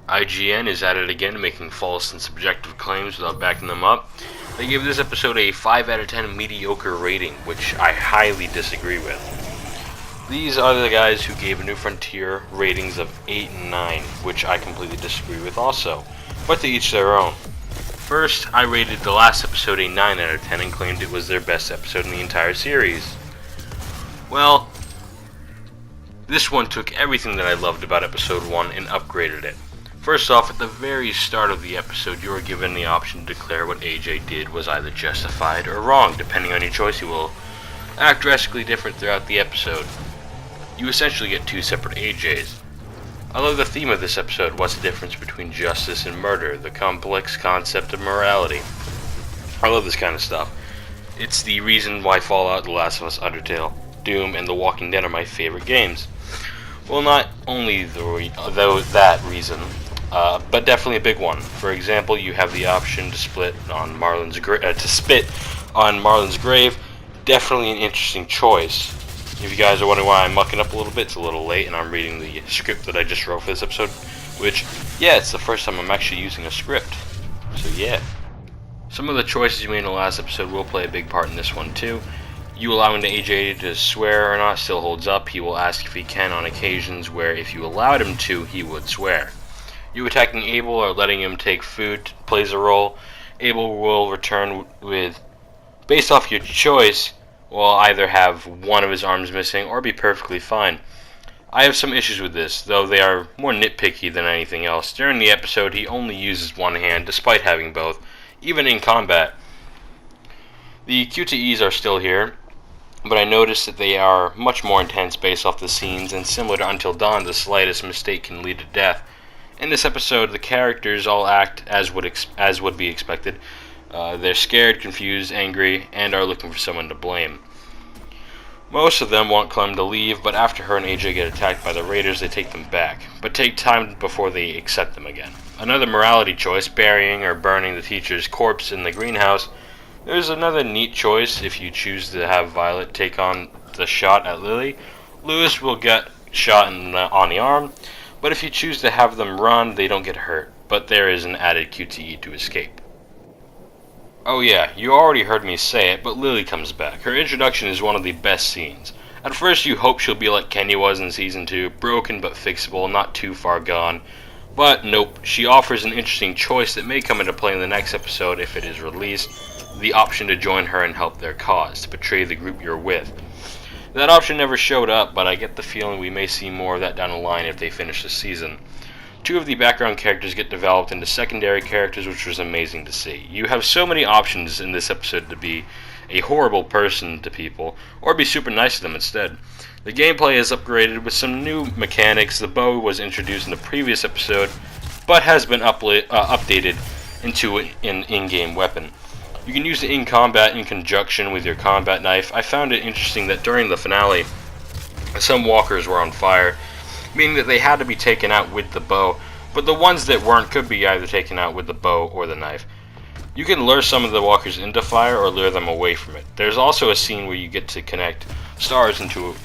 IGN is at it again, making false and subjective claims without backing them up. They gave this episode a 5 out of 10 mediocre rating, which I highly disagree with. These are the guys who gave A New Frontier ratings of 8 and 9, which I completely disagree with also, but to each their own. First, I rated the last episode a 9 out of 10 and claimed it was their best episode in the entire series. Well, this one took everything that I loved about episode 1 and upgraded it. First off, at the very start of the episode, you are given the option to declare what AJ did was either justified or wrong. Depending on your choice, you will act drastically different throughout the episode. You essentially get 2 separate AJs. I love the theme of this episode, what's the difference between justice and murder, the complex concept of morality. I love this kind of stuff. It's the reason why Fallout, The Last of Us, Undertale, Doom, and The Walking Dead are my favorite games. Well, not only that reason, but definitely a big one. For example, you have the option to spit on Marlon's grave. Definitely an interesting choice. If you guys are wondering why I'm mucking up a little bit, it's a little late and I'm reading the script that I just wrote for this episode, which, yeah, it's the first time I'm actually using a script. So yeah. Some of the choices you made in the last episode will play a big part in this one too. You allowing the AJ to swear or not still holds up. He will ask if he can on occasions where if you allowed him to, he would swear. You attacking Abel or letting him take food plays a role. Abel will return with, based off your choice, will either have one of his arms missing or be perfectly fine. I have some issues with this, though they are more nitpicky than anything else. During the episode, he only uses one hand, despite having both, even in combat. The QTEs are still here, but I noticed that they are much more intense based off the scenes, and similar to Until Dawn, the slightest mistake can lead to death. In this episode, the characters all act as would be expected. They're scared, confused, angry, and are looking for someone to blame. Most of them want Clem to leave, but after her and AJ get attacked by the raiders, they take them back, but take time before they accept them again. Another morality choice, burying or burning the teacher's corpse in the greenhouse. There's another neat choice if you choose to have Violet take on the shot at Lily. Lewis will get shot on the arm, but if you choose to have them run, they don't get hurt, but there is an added QTE to escape. Oh yeah, you already heard me say it, but Lily comes back. Her introduction is one of the best scenes. At first you hope she'll be like Kenny was in Season 2, broken but fixable, not too far gone. But nope, she offers an interesting choice that may come into play in the next episode if it is released, the option to join her and help their cause, to betray the group you're with. That option never showed up, but I get the feeling we may see more of that down the line if they finish the season. 2 of the background characters get developed into secondary characters, which was amazing to see. You have so many options in this episode to be a horrible person to people, or be super nice to them instead. The gameplay is upgraded with some new mechanics. The bow was introduced in the previous episode, but has been updated into an in-game weapon. You can use it in combat in conjunction with your combat knife. I found it interesting that during the finale, some walkers were on fire, meaning that they had to be taken out with the bow, but the ones that weren't could be either taken out with the bow or the knife. You can lure some of the walkers into fire or lure them away from it. There's also a scene where you get to connect stars into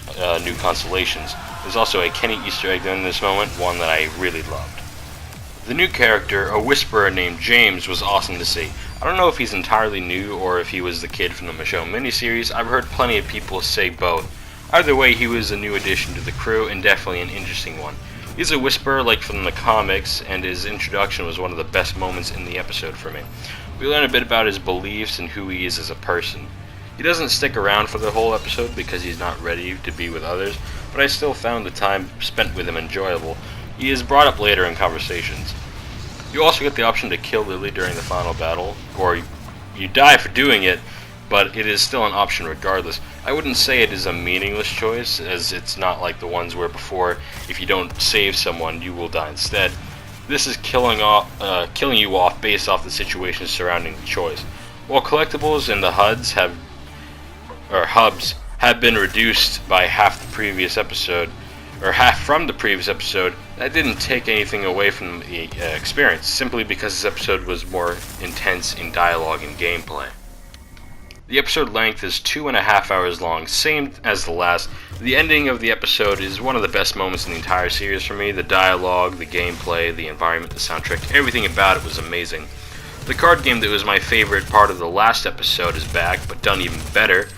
new constellations. There's also a Kenny Easter egg in this moment, one that I really loved. The new character, a whisperer named James, was awesome to see. I don't know if he's entirely new or if he was the kid from the Michonne miniseries. I've heard plenty of people say both. Either way, he was a new addition to the crew, and definitely an interesting one. He's a whisperer like from the comics, and his introduction was one of the best moments in the episode for me. We learn a bit about his beliefs and who he is as a person. He doesn't stick around for the whole episode because he's not ready to be with others, but I still found the time spent with him enjoyable. He is brought up later in conversations. You also get the option to kill Lily during the final battle, or you die for doing it, but it is still an option regardless. I wouldn't say it is a meaningless choice, as it's not like the ones where before, if you don't save someone, you will die instead. This is killing you off based off the situation surrounding the choice. While collectibles and the hubs have been reduced by half the previous episode, or half from the previous episode, that didn't take anything away from the experience, simply because this episode was more intense in dialogue and gameplay. The episode length is 2.5 hours long, same as the last. The ending of the episode is one of the best moments in the entire series for me. The dialogue, the gameplay, the environment, the soundtrack, everything about it was amazing. The card game that was my favorite part of the last episode is back, but done even better.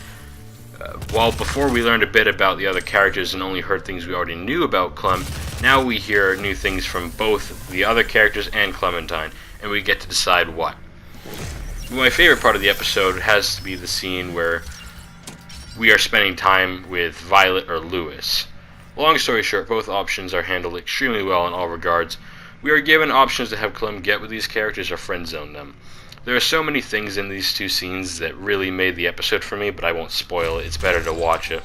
While before we learned a bit about the other characters and only heard things we already knew about Clem, now we hear new things from both the other characters and Clementine, and we get to decide what. My favorite part of the episode has to be the scene where we are spending time with Violet or Lewis. Long story short, both options are handled extremely well in all regards. We are given options to have Clem get with these characters or friend zone them. There are so many things in these two scenes that really made the episode for me, but I won't spoil it. It's better to watch it.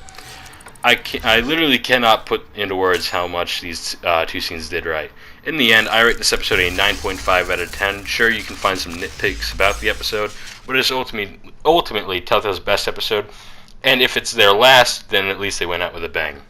I literally cannot put into words how much these two scenes did right. In the end, I rate this episode a 9.5 out of 10. Sure, you can find some nitpicks about the episode, but it's ultimately Telltale's best episode, and if it's their last, then at least they went out with a bang.